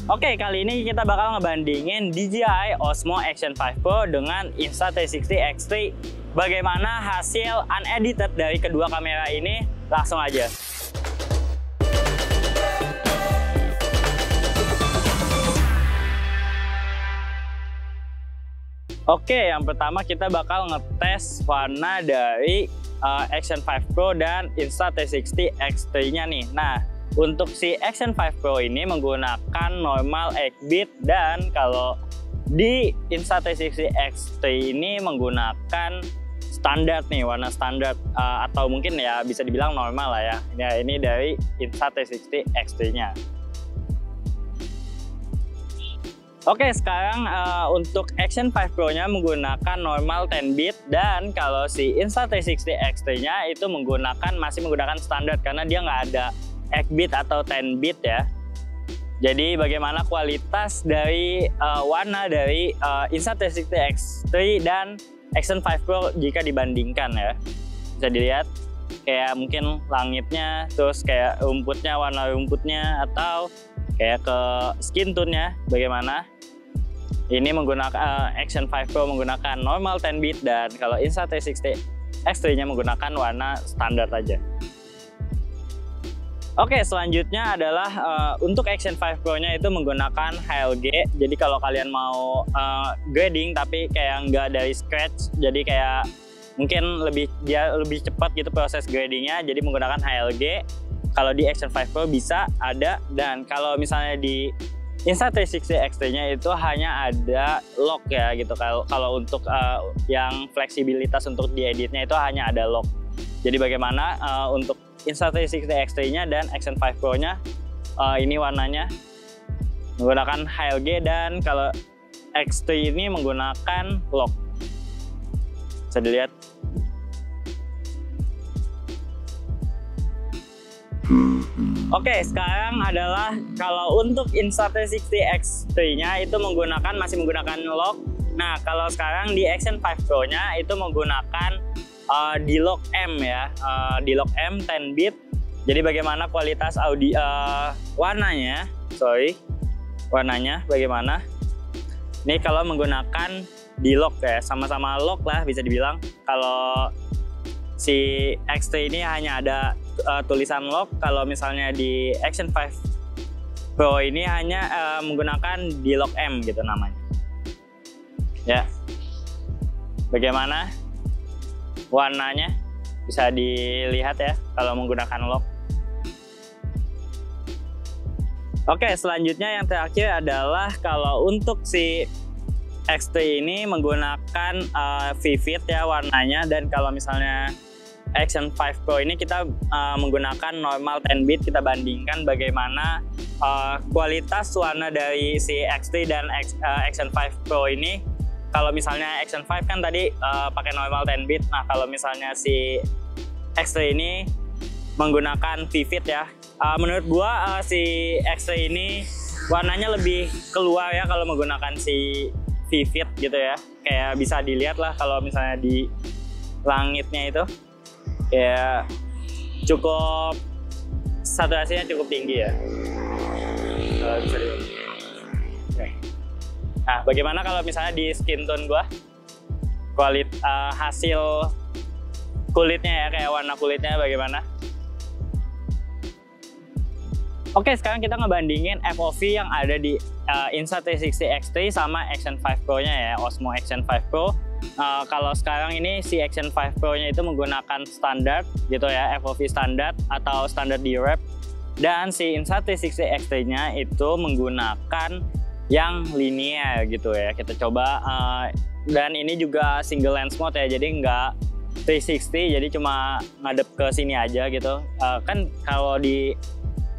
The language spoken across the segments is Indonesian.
Oke, kali ini kita bakal ngebandingin DJI Osmo Action 5 Pro dengan Insta360 X3. Bagaimana hasil unedited dari kedua kamera ini? Langsung aja. Oke, yang pertama kita bakal ngetes warna dari Action 5 Pro dan Insta360 X3-nya nih. Nah, untuk si Action 5 Pro ini menggunakan normal 8-bit, dan kalau di Insta360 X3 ini menggunakan standar nih, warna standar atau mungkin ya bisa dibilang normal lah ya. Ya, ini dari Insta360 X3-nya. Oke, sekarang untuk Action 5 Pro-nya menggunakan normal 10-bit, dan kalau si Insta360 X3-nya itu masih menggunakan standar karena dia nggak ada 8-bit atau 10-bit ya. Jadi bagaimana kualitas dari warna dari Insta360 X3 dan Action 5 Pro jika dibandingkan ya. Bisa dilihat kayak mungkin langitnya, terus kayak rumputnya, warna rumputnya, atau kayak ke skin tone-nya bagaimana. Ini menggunakan Action 5 Pro menggunakan normal 10-bit, dan kalau Insta360 X3-nya menggunakan warna standar aja. Oke, selanjutnya adalah untuk Action 5 Pro-nya itu menggunakan HLG. Jadi kalau kalian mau grading tapi kayak nggak dari scratch, jadi kayak mungkin dia lebih cepat gitu proses gradingnya, jadi menggunakan HLG. Kalau di Action 5 Pro bisa ada, dan kalau misalnya di Insta360 X3-nya itu hanya ada lock ya gitu. Kalau untuk yang fleksibilitas untuk dieditnya itu hanya ada lock. Jadi bagaimana untuk Insta360 X3-nya dan Action 5 Pro-nya ini warnanya menggunakan HLG, dan kalau X3 ini menggunakan lock. Bisa dilihat. Oke, sekarang adalah kalau untuk Insta360 X3-nya itu masih menggunakan lock. Nah, kalau sekarang di Action 5 Pro-nya itu menggunakan D-Lock M ya, D-Lock M 10-bit. Jadi bagaimana kualitas warnanya bagaimana? Ini kalau menggunakan D-Lock ya, sama-sama lock lah bisa dibilang. Kalau si X3 ini hanya ada tulisan lock, kalau misalnya di Action 5 Pro ini hanya menggunakan D-Lock M gitu namanya. Ya, bagaimana warnanya bisa dilihat ya kalau menggunakan lock. Oke, selanjutnya yang terakhir adalah kalau untuk si X3 ini menggunakan vivid ya warnanya, dan kalau misalnya Action 5 Pro ini kita menggunakan normal 10-bit. Kita bandingkan bagaimana kualitas warna dari si X3 dan Action 5 Pro ini. Kalau misalnya Action 5 kan tadi pakai normal 10-bit. Nah, kalau misalnya si X3 ini menggunakan vivid ya. Menurut gua si X3 ini warnanya lebih keluar ya kalau menggunakan si vivid gitu ya. Kayak bisa dilihat lah kalau misalnya di langitnya itu kayak cukup saturasinya cukup tinggi ya. Bisa dilihat. Okay. Nah, bagaimana kalau misalnya di skin tone gua, hasil kulitnya ya, kayak warna kulitnya bagaimana? Oke, sekarang kita ngebandingin FOV yang ada di Insta360 X3 sama Action 5 Pro-nya ya, Osmo Action 5 Pro. Kalau sekarang ini si Action 5 Pro-nya itu menggunakan standar gitu ya, FOV standar atau standar D-Wrap, dan si Insta360 X3-nya itu menggunakan yang linear gitu ya. Kita coba, dan ini juga single lens mode ya, jadi nggak 360, jadi cuma ngadep ke sini aja gitu. Kan kalau di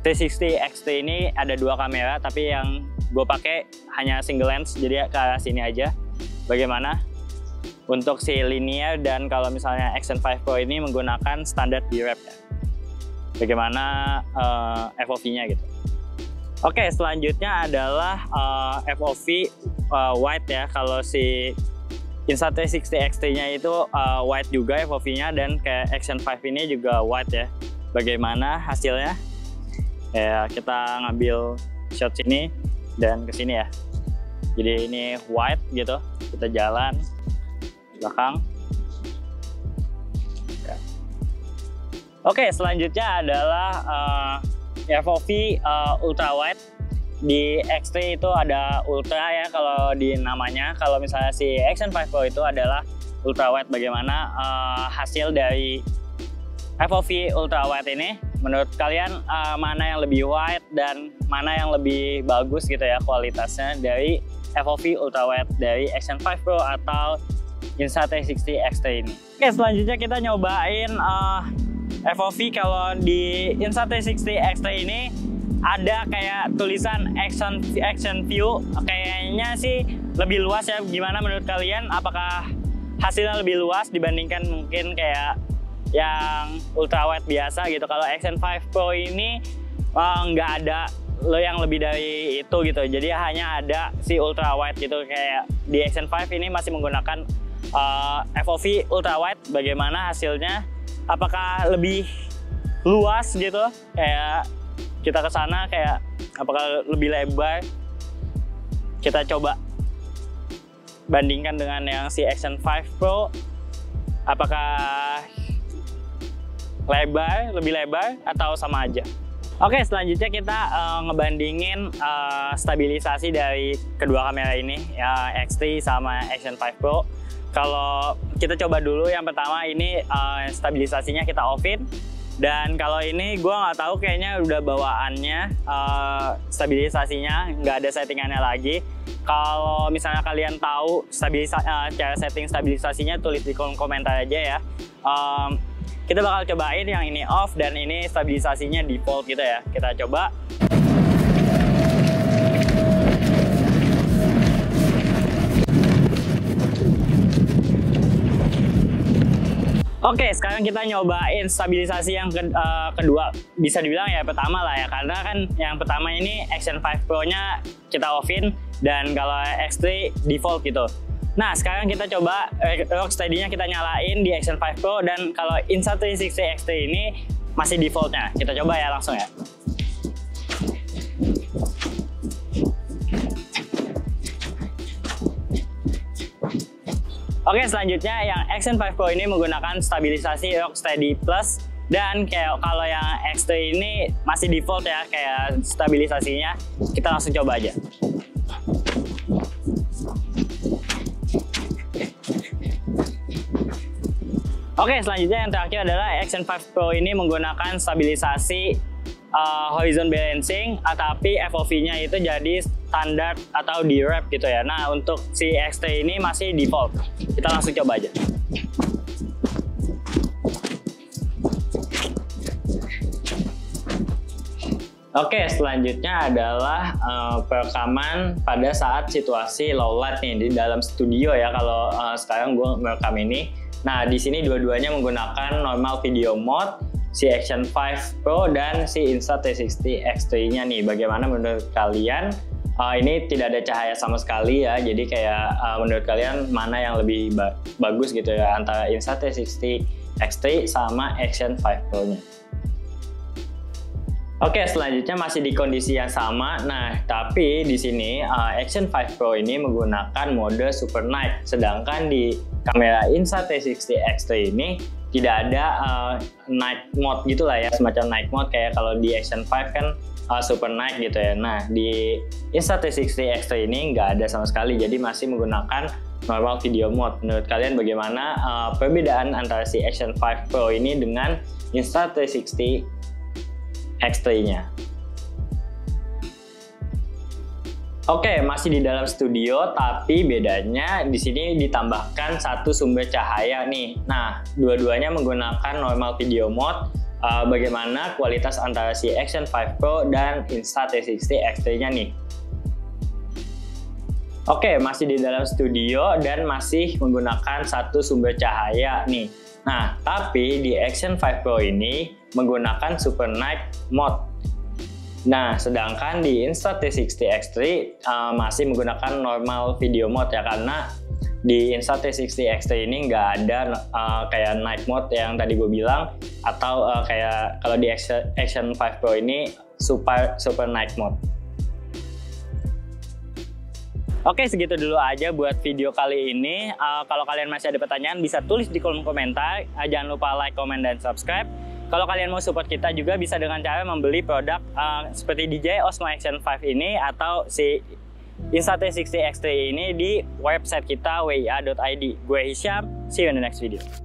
360 X3 ini ada dua kamera, tapi yang gue pakai hanya single lens, jadi ke arah sini aja. Bagaimana untuk si linear, dan kalau misalnya Action 5 Pro ini menggunakan standar D-Wrap ya. Bagaimana FOV-nya gitu. Oke, selanjutnya adalah FOV wide ya. Kalau si Insta360 X3-nya itu wide juga FOV-nya, dan kayak Action 5 ini juga wide ya. Bagaimana hasilnya? Ya, kita ngambil shot sini. dan ke sini ya. Jadi ini wide gitu, kita jalan belakang. Ya. Oke, selanjutnya adalah FOV ultra wide. Di X3 itu ada ultra ya kalau di namanya. Kalau misalnya si Action 5 Pro itu adalah ultra wide. Bagaimana hasil dari FOV ultra wide ini? Menurut kalian mana yang lebih wide dan mana yang lebih bagus gitu ya kualitasnya dari FOV ultra wide dari Action 5 Pro atau Insta360 X3 ini? Oke, selanjutnya kita nyobain FOV. Kalau di Insta360 X3 ini ada kayak tulisan action view, kayaknya sih lebih luas ya. Gimana menurut kalian? Apakah hasilnya lebih luas dibandingkan mungkin kayak yang ultra wide biasa gitu? Kalau Action 5 Pro ini nggak ada yang lebih dari itu gitu, jadi hanya ada si ultra wide gitu. Kayak di Action 5 ini masih menggunakan FOV ultra wide. Bagaimana hasilnya? Apakah lebih luas gitu? Kayak kita ke sana kayak apakah lebih lebar? Kita coba bandingkan dengan yang si Action 5 Pro. Apakah lebar, lebih lebar atau sama aja? Oke, selanjutnya kita ngebandingin stabilisasi dari kedua kamera ini ya, X3 sama Action 5 Pro. Kalau kita coba dulu yang pertama ini stabilisasinya kita off-in. Dan kalau ini gue nggak tahu, kayaknya udah bawaannya stabilisasinya nggak ada settingannya lagi. Kalau misalnya kalian tahu cara setting stabilisasinya, tulis di kolom komentar aja ya. Kita bakal cobain yang ini off dan ini stabilisasinya default gitu ya. Kita coba. Oke, sekarang kita nyobain stabilisasi yang kedua. Bisa dibilang ya pertama lah ya, karena kan yang pertama ini Action 5 Pro-nya kita off-in dan kalau X3 default gitu. Nah, sekarang kita coba Rocksteady-nya kita nyalain di Action 5 Pro, dan kalau Insta360 X3 ini masih defaultnya. Kita coba ya langsung ya. Oke, selanjutnya yang Action 5 Pro ini menggunakan stabilisasi Rocksteady Plus, dan kayak kalau yang X3 ini masih default ya kayak stabilisasinya. Kita langsung coba aja. Oke, selanjutnya yang terakhir adalah Action 5 Pro ini menggunakan stabilisasi horizon balancing, tapi FOV-nya itu jadi standar atau di wrap gitu ya. Nah, untuk si X3 ini masih default. Kita langsung coba aja. Oke, selanjutnya adalah perekaman pada saat situasi low light nih di dalam studio ya. Kalau sekarang gue merekam ini. Nah, di sini dua-duanya menggunakan normal video mode, si Action 5 Pro dan si Insta360 X3-nya nih. Bagaimana menurut kalian? Ini tidak ada cahaya sama sekali ya, jadi kayak menurut kalian mana yang lebih bagus gitu ya antara Insta360 X3 sama Action 5 Pro-nya. Oke, selanjutnya masih di kondisi yang sama. Nah, tapi di sini Action 5 Pro ini menggunakan mode Super Night, sedangkan di kamera Insta360 X3 ini tidak ada night mode gitulah ya, semacam night mode kayak kalau di Action 5 kan Super Night gitu ya. Nah, di Insta360 X3 ini nggak ada sama sekali, jadi masih menggunakan normal video mode. Menurut kalian bagaimana perbedaan antara si Action 5 Pro ini dengan Insta360 X3-nya? Oke, masih di dalam studio, tapi bedanya di sini ditambahkan satu sumber cahaya nih. Nah, dua-duanya menggunakan normal video mode. Bagaimana kualitas antara si Action 5 Pro dan Insta360 X3-nya nih? Oke, masih di dalam studio dan masih menggunakan satu sumber cahaya nih. Nah, tapi di Action 5 Pro ini menggunakan Super Night mode. Nah, sedangkan di Insta360 X3 masih menggunakan normal video mode ya, karena di Insta360 X3 ini nggak ada kayak night mode yang tadi gue bilang, atau kayak kalau di Action 5 Pro ini super night mode. Oke, segitu dulu aja buat video kali ini. Kalau kalian masih ada pertanyaan bisa tulis di kolom komentar. Jangan lupa like, comment, dan subscribe. Kalau kalian mau support kita juga bisa dengan cara membeli produk seperti DJI Osmo Action 5 ini atau si Insta360 X3 ini di website kita wia.id. Gue Hisyam, see you in the next video.